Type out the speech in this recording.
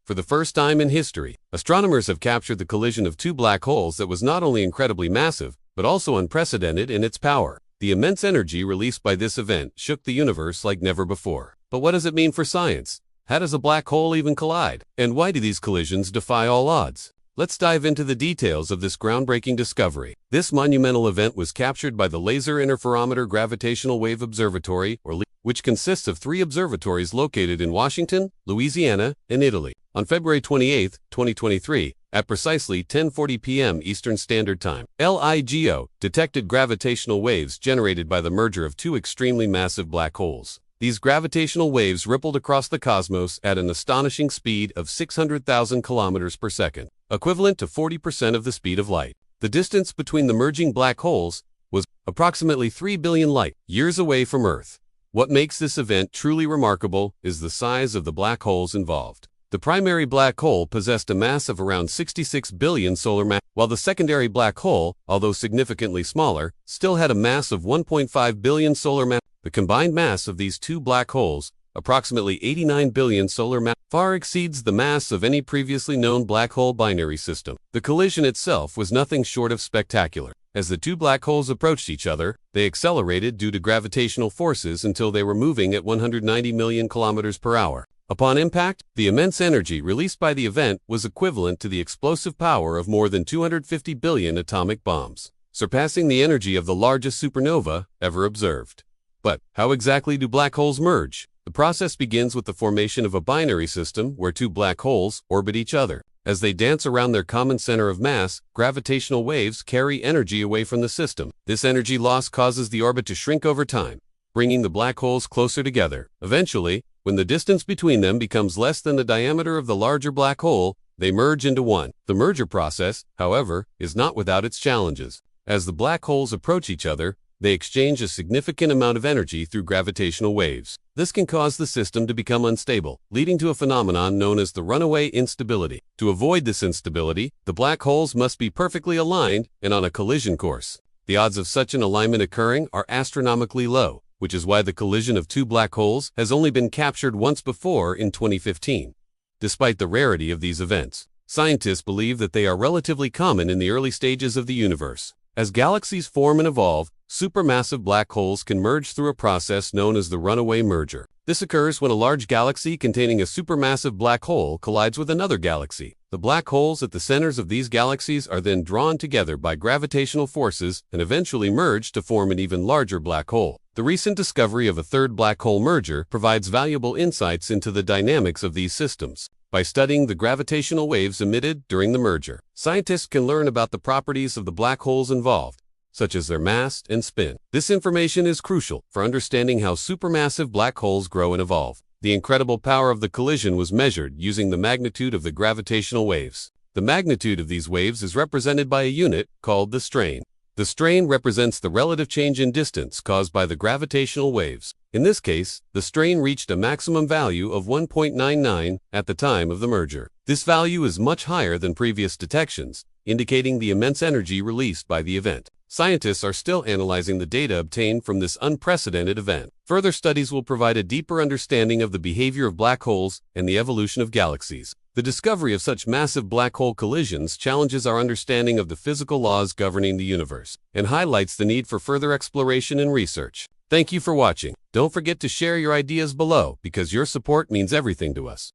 For the first time in history, astronomers have captured the collision of two black holes that was not only incredibly massive, but also unprecedented in its power. The immense energy released by this event shook the universe like never before. But what does it mean for science? How does a black hole even collide? And why do these collisions defy all odds? Let's dive into the details of this groundbreaking discovery. This monumental event was captured by the Laser Interferometer Gravitational Wave Observatory, or LIGO, which consists of 3 observatories located in Washington, Louisiana, and Italy. On February 28, 2023, at precisely 10:40 p.m. Eastern Standard Time, LIGO detected gravitational waves generated by the merger of 2 extremely massive black holes. These gravitational waves rippled across the cosmos at an astonishing speed of 600,000 kilometers per second, equivalent to 40% of the speed of light. The distance between the merging black holes was approximately 3 billion light-years away from Earth. What makes this event truly remarkable is the size of the black holes involved. The primary black hole possessed a mass of around 66 billion solar mass, while the secondary black hole, although significantly smaller, still had a mass of 1.5 billion solar mass. The combined mass of these 2 black holes, approximately 89 billion solar mass, far exceeds the mass of any previously known black hole binary system. The collision itself was nothing short of spectacular. As the 2 black holes approached each other, they accelerated due to gravitational forces until they were moving at 190 million kilometers per hour. Upon impact, the immense energy released by the event was equivalent to the explosive power of more than 250 billion atomic bombs, surpassing the energy of the largest supernova ever observed. But how exactly do black holes merge? The process begins with the formation of a binary system where 2 black holes orbit each other. As they dance around their common center of mass, gravitational waves carry energy away from the system. This energy loss causes the orbit to shrink over time, bringing the black holes closer together. Eventually, when the distance between them becomes less than the diameter of the larger black hole, they merge into one. The merger process, however, is not without its challenges. As the black holes approach each other, they exchange a significant amount of energy through gravitational waves. This can cause the system to become unstable, leading to a phenomenon known as the runaway instability. To avoid this instability, the black holes must be perfectly aligned and on a collision course. The odds of such an alignment occurring are astronomically low, which is why the collision of 2 black holes has only been captured once before in 2015. Despite the rarity of these events, scientists believe that they are relatively common in the early stages of the universe. As galaxies form and evolve, supermassive black holes can merge through a process known as the runaway merger. This occurs when a large galaxy containing a supermassive black hole collides with another galaxy. The black holes at the centers of these galaxies are then drawn together by gravitational forces and eventually merge to form an even larger black hole. The recent discovery of a third black hole merger provides valuable insights into the dynamics of these systems. By studying the gravitational waves emitted during the merger, scientists can learn about the properties of the black holes involved, such as their mass and spin. This information is crucial for understanding how supermassive black holes grow and evolve. The incredible power of the collision was measured using the magnitude of the gravitational waves. The magnitude of these waves is represented by a unit called the strain. The strain represents the relative change in distance caused by the gravitational waves. In this case, the strain reached a maximum value of 1.99 at the time of the merger. This value is much higher than previous detections, indicating the immense energy released by the event. Scientists are still analyzing the data obtained from this unprecedented event. Further studies will provide a deeper understanding of the behavior of black holes and the evolution of galaxies. The discovery of such massive black hole collisions challenges our understanding of the physical laws governing the universe and highlights the need for further exploration and research. Thank you for watching. Don't forget to share your ideas below because your support means everything to us.